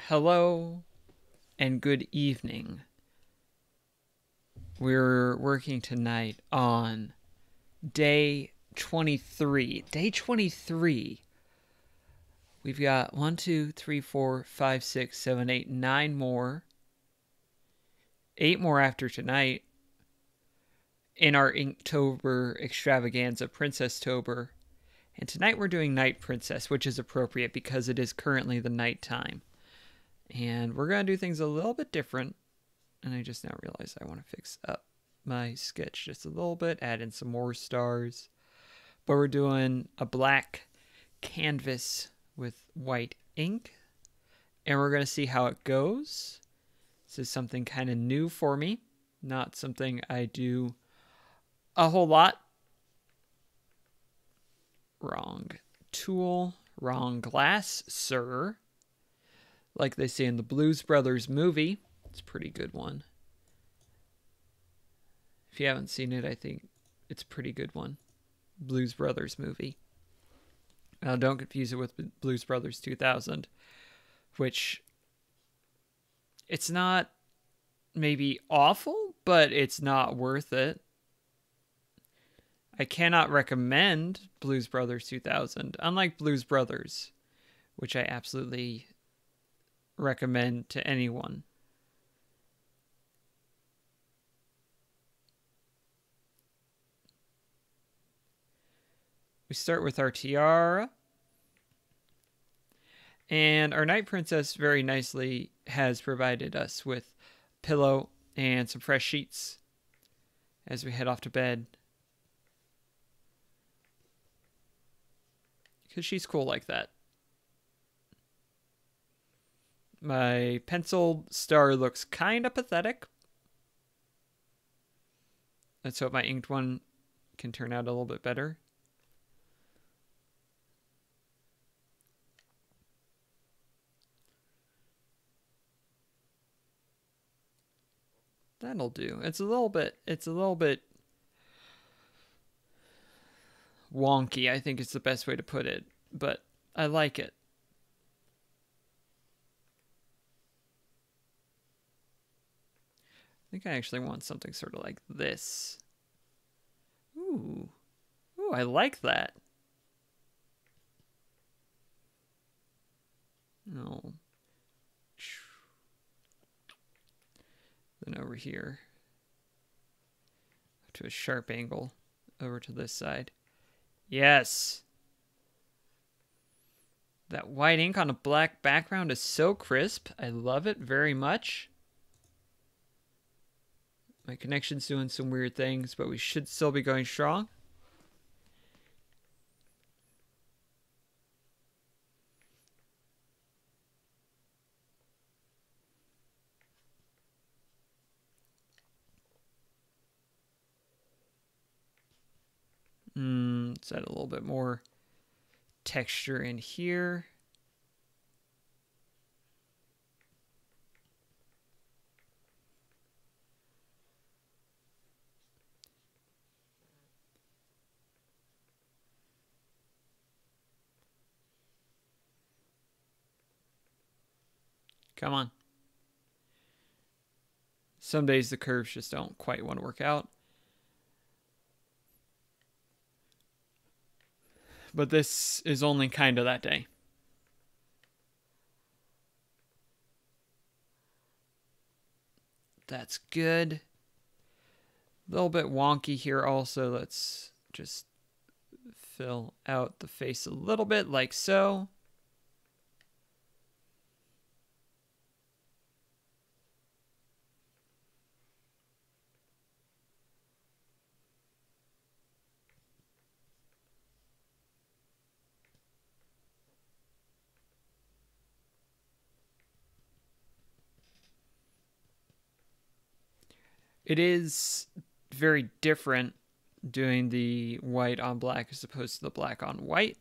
Hello and good evening. We're working tonight on day 23. Day 23. We've got 1, 2, 3, 4, 5, 6, 7, 8, 9 more. 8 more after tonight in our Inktober extravaganza, Princess-tober. And tonight we're doing Night Princess, which is appropriate because it is currently the night time. And we're going to do things a little bit different. And I just now realized I want to fix up my sketch just a little bit, add in some more stars. But we're doing a black canvas with white ink. And we're going to see how it goes. This is something kind of new for me. Not something I do a whole lot. Wrong tool, wrong glass, sir. Like they say in the Blues Brothers movie. It's a pretty good one. If you haven't seen it, I think it's a pretty good one. Blues Brothers movie. Now, don't confuse it with Blues Brothers 2000, which it's not maybe awful, but it's not worth it. I cannot recommend Blues Brothers 2000, unlike Blues Brothers, which I absolutely recommend to anyone. We start with our tiara. And our Night Princess very nicely has provided us with a pillow and some fresh sheets as we head off to bed. Because she's cool like that. My penciled star looks kind of pathetic. Let's hope my inked one can turn out a little bit better. That'll do. It's a little bit wonky, I think is the best way to put it, but I like it. I think I actually want something sort of like this. Ooh, I like that. No. Then over here, to a sharp angle, over to this side. Yes. That white ink on a black background is so crisp. I love it very much. My connection's doing some weird things, but we should still be going strong. Let's add a little bit more texture in here. Come on. Some days the curves just don't quite want to work out. But this is only kind of that day. That's good. A little bit wonky here also. Let's just fill out the face a little bit like so. It is very different doing the white on black as opposed to the black on white.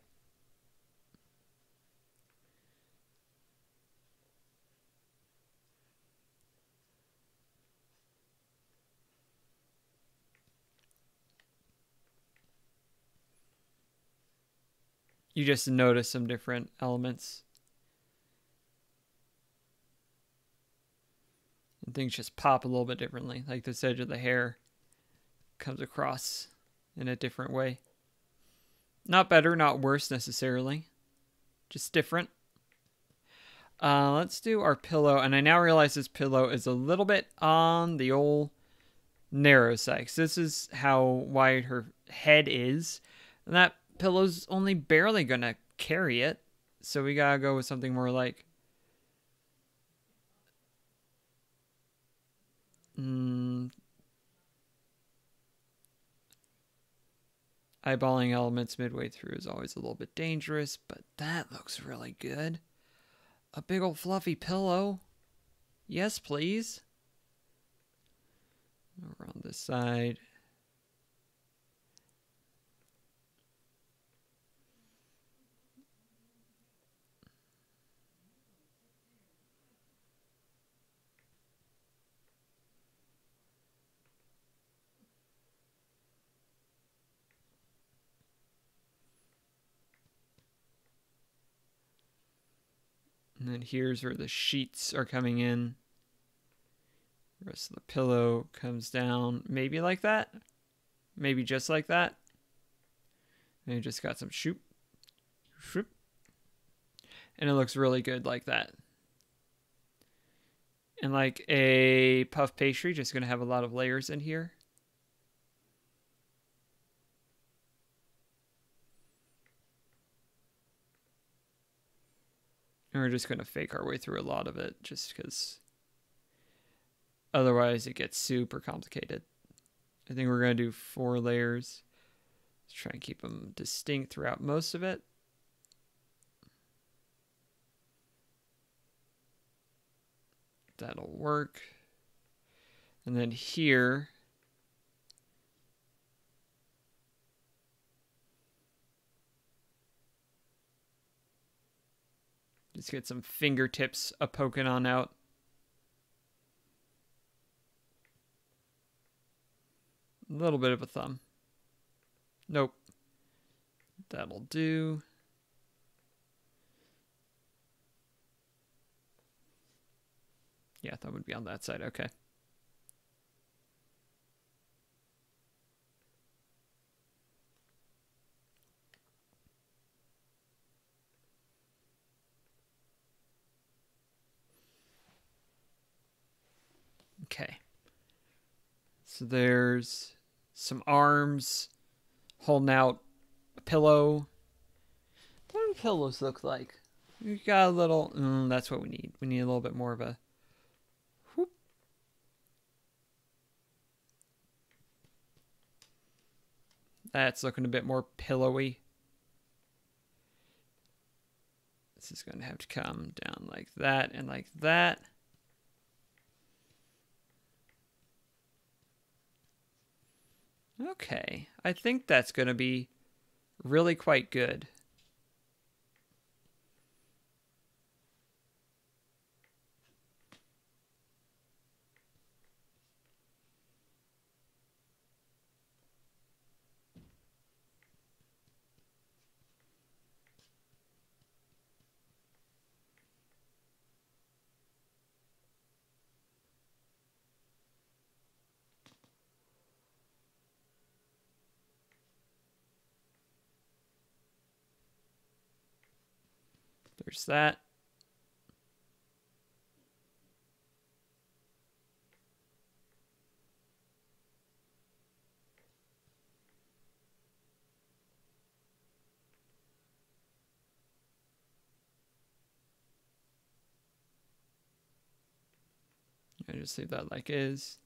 You just notice some different elements. And things just pop a little bit differently. Like this edge of the hair comes across in a different way. Not better, not worse necessarily. Just different. Let's do our pillow. And I now realize this pillow is a little bit on the old narrow side. Because this is how wide her head is. And that pillow's only barely going to carry it. So we got to go with something more like... eyeballing elements midway through is always a little bit dangerous, but that looks really good. A big old fluffy pillow. Yes, please. Over on this side. And then here's where the sheets are coming in. The rest of the pillow comes down maybe like that. Maybe just like that. And you just got some shoop. Shoop. And it looks really good like that. And like a puff pastry, just going to have a lot of layers in here. And we're just going to fake our way through a lot of it just because otherwise it gets super complicated. I think we're going to do 4 layers. Let's try and keep them distinct throughout most of it. That'll work. And then here, just get some fingertips poking on out. A little bit of a thumb. Nope. That'll do. Yeah, that would be on that side. Okay. Okay. So there's some arms holding out a pillow. What do pillows look like? We got a little... that's what we need. We need a little bit more of a... whoop. That's looking a bit more pillowy. This is going to have to come down like that and like that. Okay, I think that's going to be really quite good. There's that. I just leave that like is.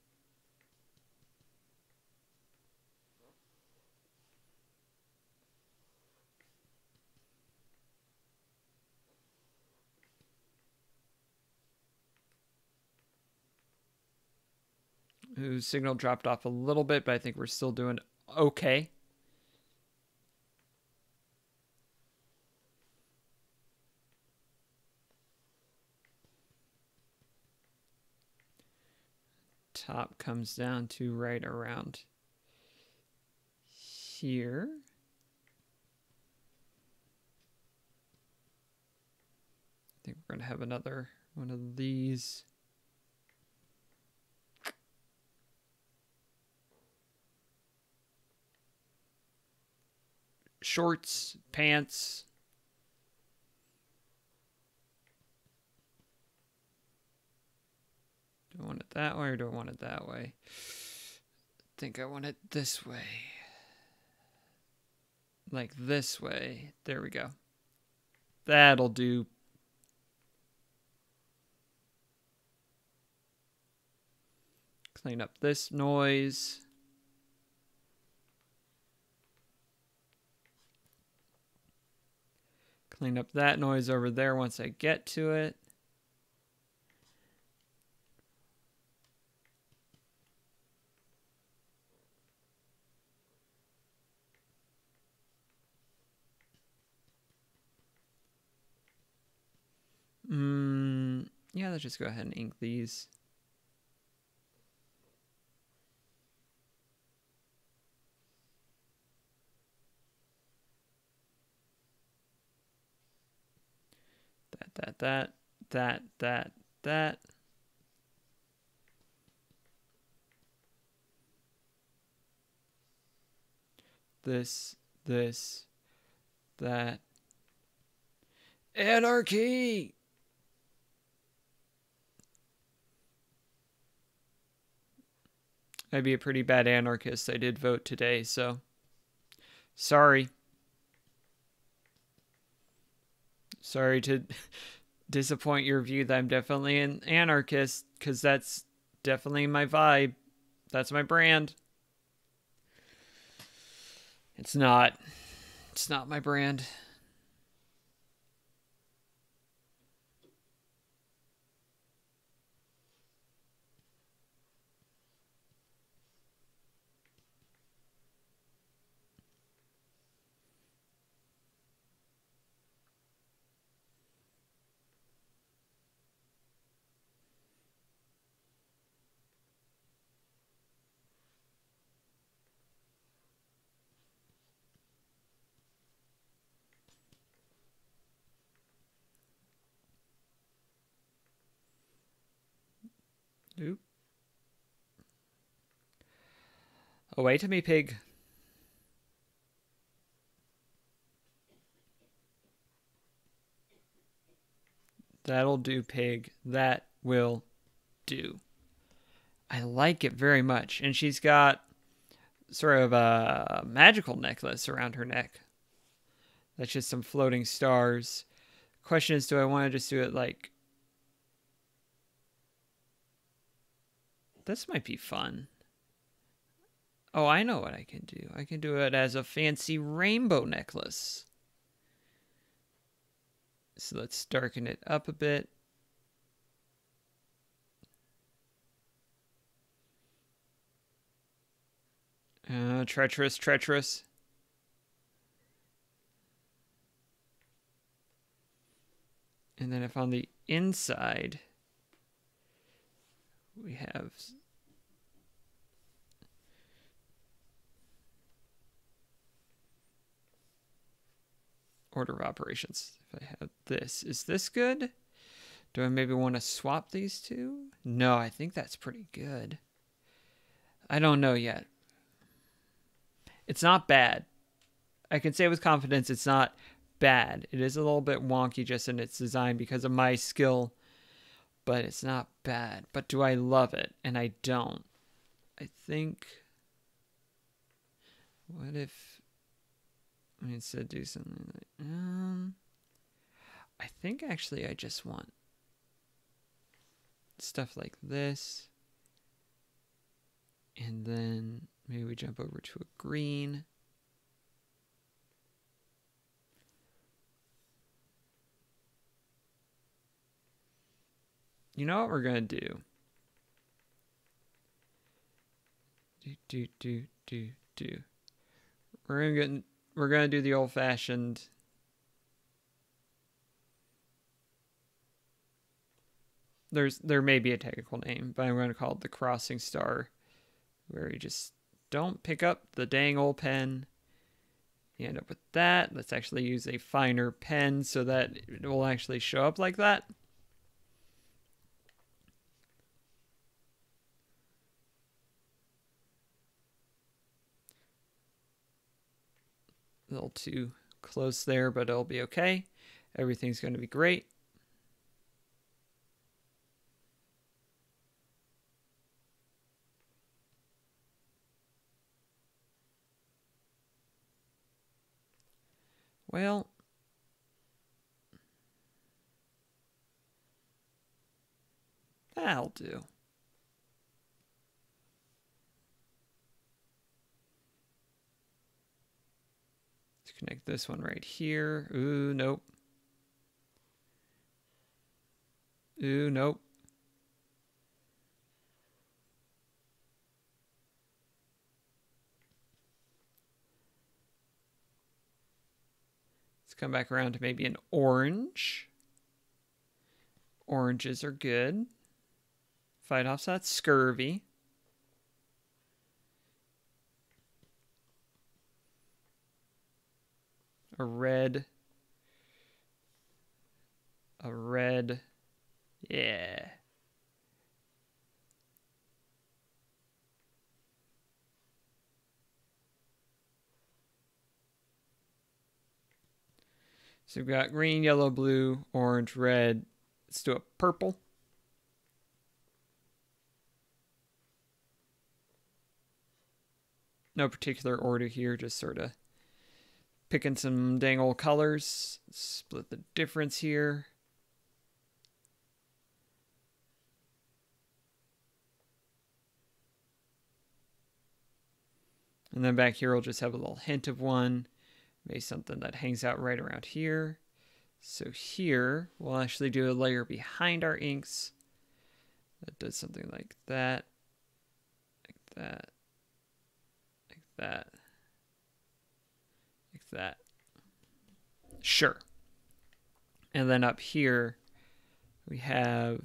Ooh, signal dropped off a little bit, but I think we're still doing okay. Top comes down to right around here. I think we're going to have another one of these. shorts, pants. Do I want it that way or do I want it that way? I think I want it this way. Like this way. There we go. That'll do. Clean up this noise. Clean up that noise over there once I get to it. Yeah, let's just go ahead and ink these. That. This, that. Anarchy! I'd be a pretty bad anarchist. I did vote today, so sorry. Sorry to disappoint your view that I'm definitely an anarchist, because that's definitely my vibe. That's my brand. It's not. It's not my brand. Oop. Away to me, pig. That'll do, pig. That will do. I like it very much. And she's got sort of a magical necklace around her neck. That's just some floating stars. Question is, do I want to just do it like... This might be fun. Oh, I know what I can do. I can do it as a fancy rainbow necklace. So let's darken it up a bit. Treacherous. And then if on the inside we have order of operations. If I have this, is this good? Do I maybe want to swap these two? No, I think that's pretty good. I don't know yet. It's not bad. I can say with confidence it's not bad. It is a little bit wonky just in its design because of my skill, but it's not bad. But do I love it? And I don't. I think... What if... I instead do something like... I think actually I just want stuff like this. And then maybe we jump over to a green. You know what we're going to do? Do. We're going to do the old-fashioned... There may be a technical name, but I'm going to call it the crossing star, where you just don't pick up the dang old pen. You end up with that. Let's actually use a finer pen so that it will actually show up like that. A little too close there, but it'll be okay. Everything's going to be great. Well, that'll do. Let's connect this one right here. Ooh, nope. Ooh, nope. Let's come back around to maybe an orange. Oranges are good. Fight off that scurvy. A red. A red. Yeah. So we've got green, yellow, blue, orange, red. Let's do a purple. No particular order here, just sort of picking some dang old colors. Split the difference here. And then back here, we'll just have a little hint of one. Maybe something that hangs out right around here. So here, we'll actually do a layer behind our inks. That does something like that. Like that. Like that. Like that. Sure. And then up here, we have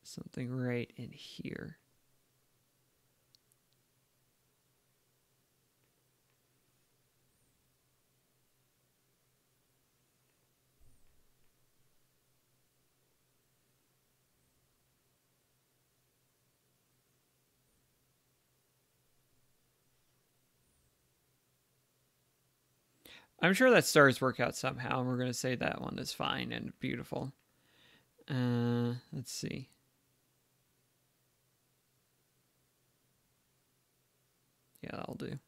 something right in here. I'm sure that stars work out somehow, and we're going to say that one is fine and beautiful. Let's see. Yeah, that'll do.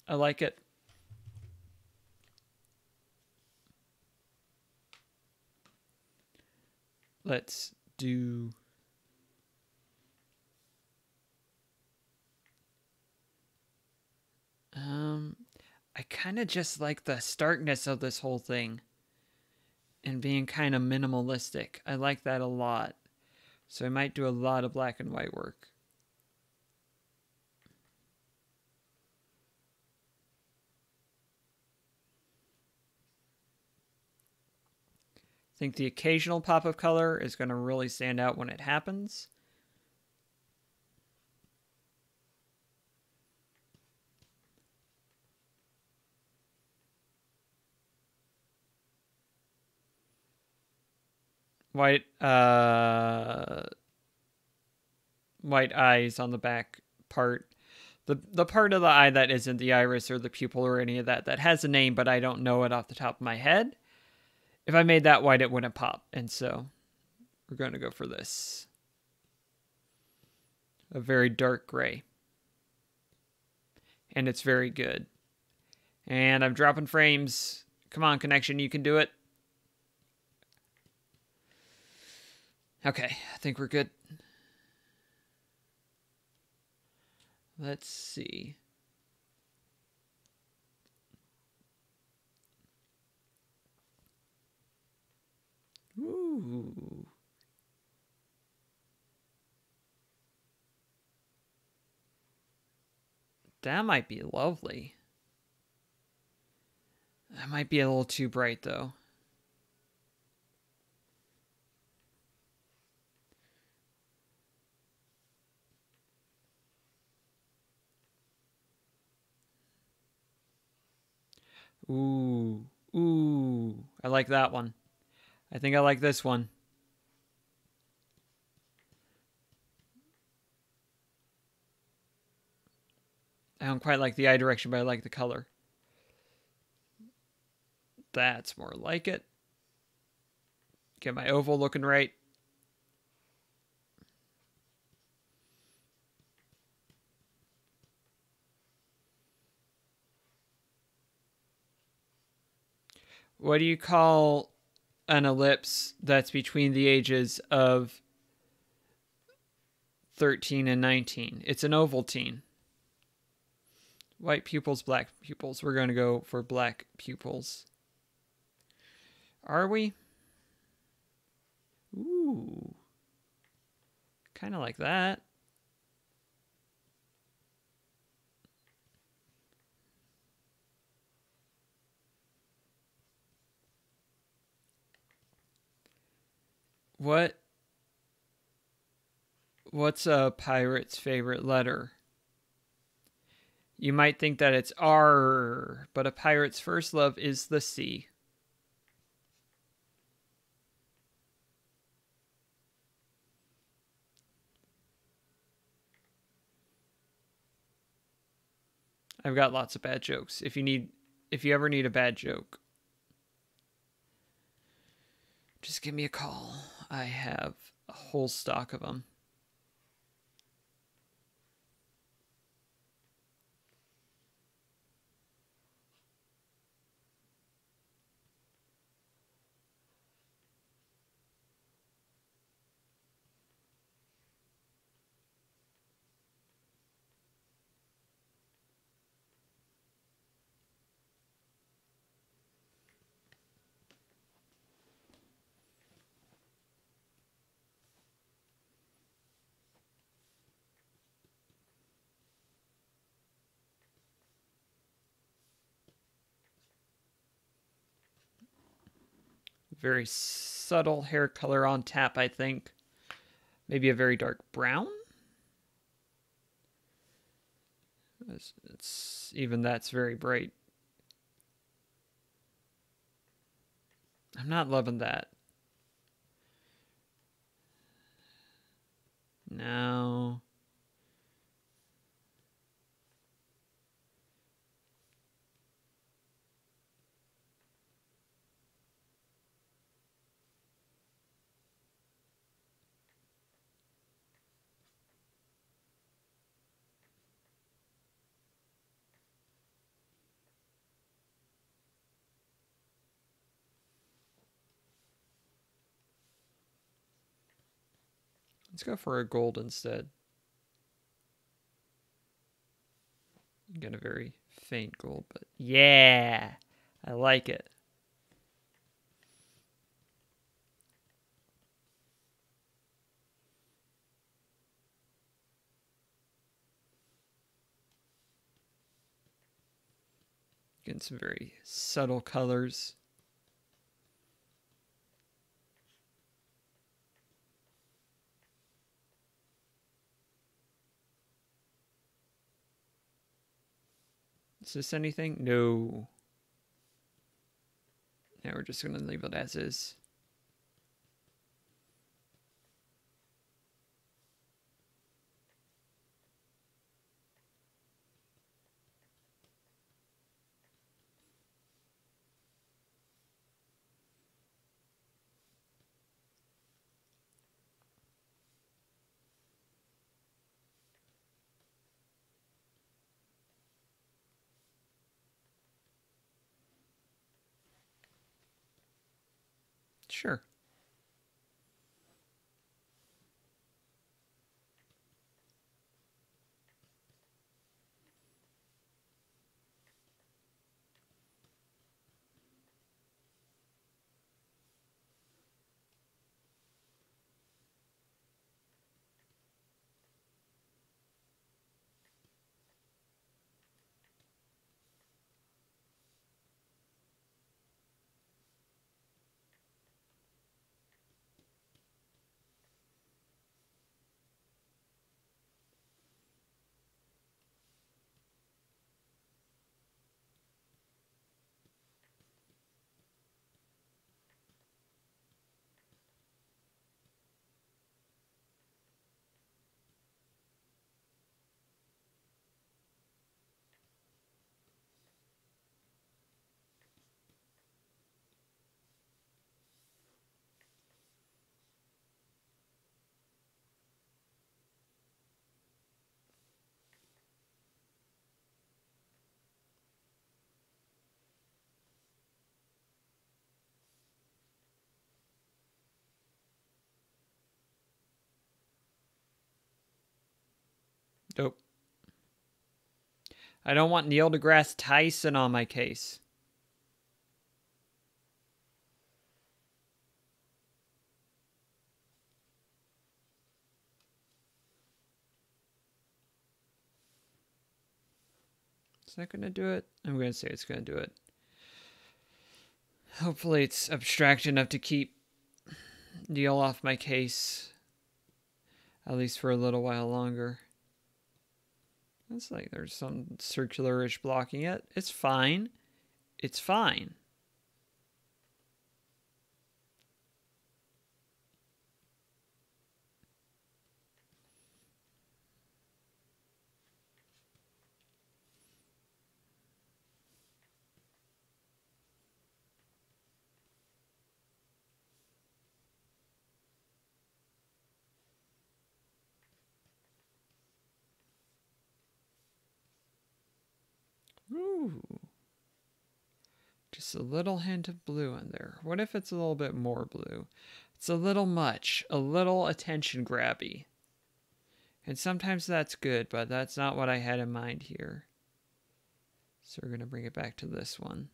I like it. Let's do I kind of just like the starkness of this whole thing and being kind of minimalistic. I like that a lot. So I might do a lot of black and white work. I think the occasional pop of color is going to really stand out when it happens. White eyes on the back part. The part of the eye that isn't the iris or the pupil or any of that has a name, but I don't know it off the top of my head. If I made that white, it wouldn't pop. And so we're going to go for this. A very dark gray. And it's very good. And I'm dropping frames. Come on, connection, you can do it. Okay, I think we're good. Let's see. Ooh. That might be lovely. That might be a little too bright, though. Ooh. Ooh. I like that one. I think I like this one. I don't quite like the eye direction, but I like the color. That's more like it. Get my oval looking right. What do you call an ellipse that's between the ages of 13 and 19? It's an ovaltine. White pupils, black pupils. We're going to go for black pupils. Are we? Ooh. Kind of like that. What's a pirate's favorite letter? You might think that it's R, but a pirate's first love is the C. I've got lots of bad jokes. If you ever need a bad joke, just give me a call. I have a whole stock of them. Very subtle hair color on tap, I think. Maybe a very dark brown? Even that's very bright. I'm not loving that. No. Let's go for a gold instead. Get a very faint gold, but yeah, I like it. Getting some very subtle colors. Is this anything? No. Now we're just going to leave it as is. Sure. Nope. I don't want Neil deGrasse Tyson on my case. Is that going to do it? I'm going to say it's going to do it. Hopefully it's abstract enough to keep Neil off my case. At least for a little while longer. It's like there's some circular-ish blocking it. It's fine. It's fine. Ooh. Just a little hint of blue in there. What if it's a little bit more blue? It's a little much. A little attention grabby. And sometimes that's good, but that's not what I had in mind here. So we're going to bring it back to this one.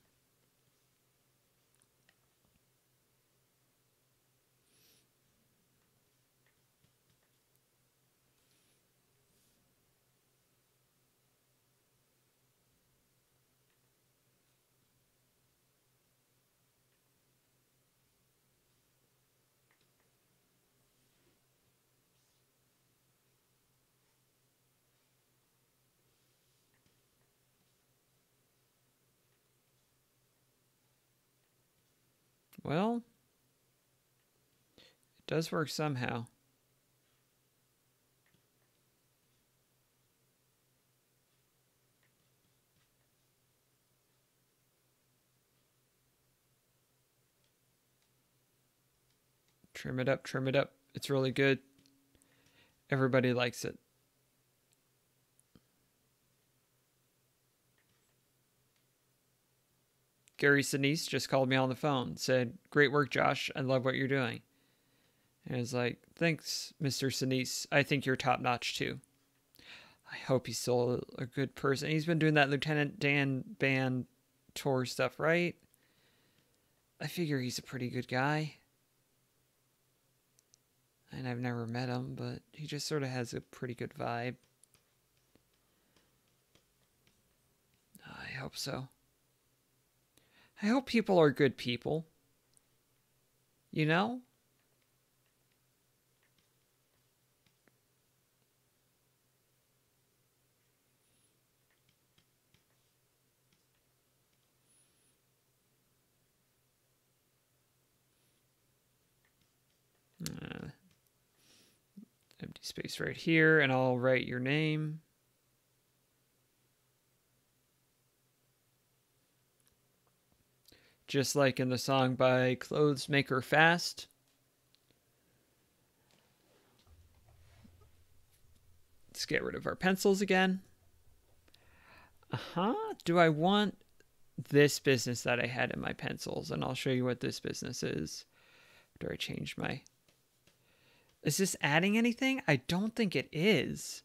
Well, it does work somehow. Trim it up, trim it up. It's really good. Everybody likes it. Gary Sinise just called me on the phone. Said, "Great work, Josh. I love what you're doing." And I was like, "Thanks, Mr. Sinise. I think you're top notch too." I hope he's still a good person. He's been doing that Lieutenant Dan band tour stuff, right? I figure he's a pretty good guy. And I've never met him, but he just sort of has a pretty good vibe. I hope so. I hope people are good people. You know? Empty space right here, and I'll write your name. Just like in the song by Clothes Maker Fast. Let's get rid of our pencils again. Do I want this business that I had in my pencils? And I'll show you what this business is. Do I change my... Is this adding anything? I don't think it is.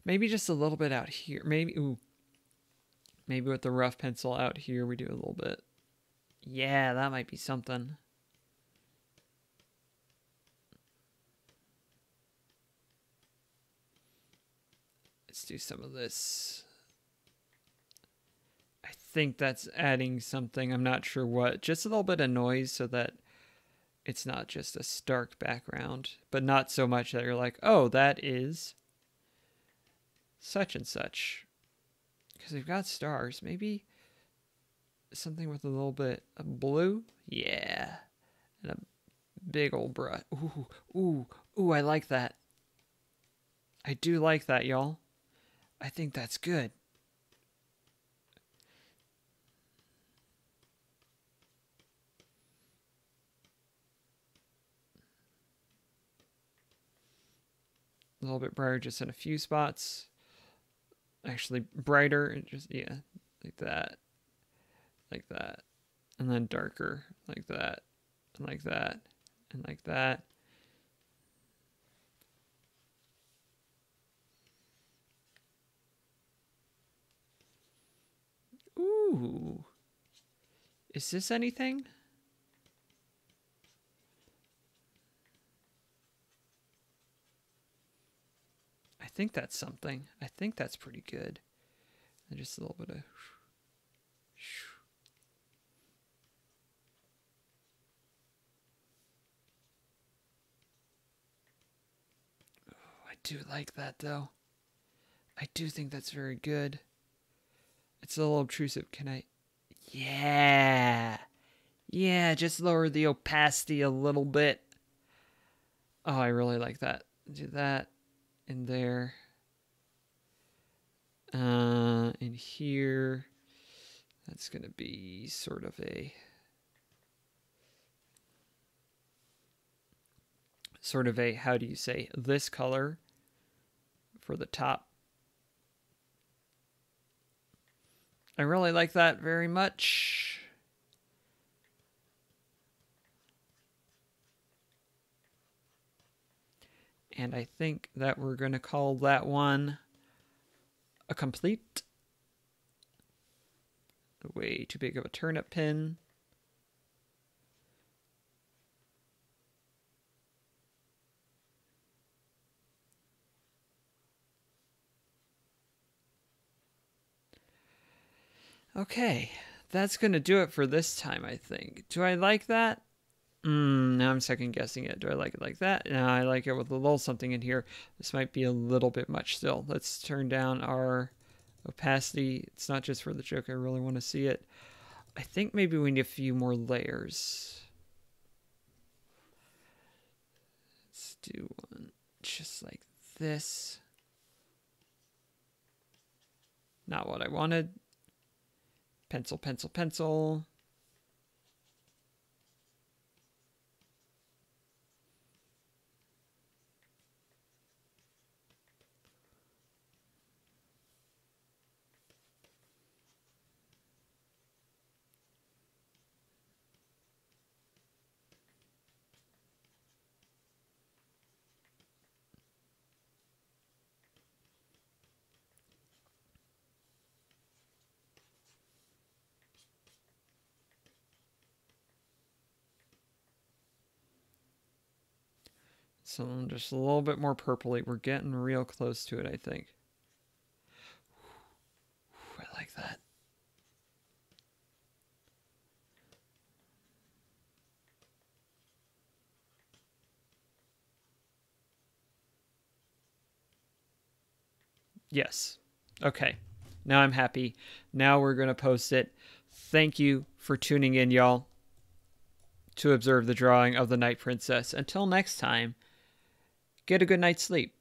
Maybe just a little bit out here. Maybe with the rough pencil out here, we do a little bit. Yeah, that might be something. Let's do some of this. I think that's adding something. I'm not sure what. Just a little bit of noise so that it's not just a stark background, but not so much that you're like, oh, that is such and such. Because we've got stars. Maybe something with a little bit of blue. Yeah. And a big old brush. Ooh, I like that. I do like that, y'all. I think that's good. A little bit brighter just in a few spots. Actually brighter and just, yeah, like that. Like that. And then darker like that. And like that. And like that. Ooh. Is this anything? I think that's something. I think that's pretty good. And just a little bit of... I do like that, though. I do think that's very good. It's a little obtrusive. Can I... Yeah. Yeah, just lower the opacity a little bit. Oh, I really like that. Do that in there. In here. That's going to be sort of a... how do you say, this color for the top. I really like that very much. And I think that we're going to call that one a complete. Way too big of a turnip pin. Okay, that's going to do it for this time, I think. Do I like that? Now I'm second guessing it. Do I like it like that? No, I like it with a little something in here. This might be a little bit much still. Let's turn down our opacity. It's not just for the joke. I really want to see it. I think maybe we need a few more layers. Let's do one just like this. Not what I wanted. Pencil, pencil, pencil. So just a little bit more purpley. We're getting real close to it, I think. I like that. Yes. Okay. Now I'm happy. Now we're going to post it. Thank you for tuning in, y'all, to observe the drawing of the Night Princess. Until next time, get a good night's sleep.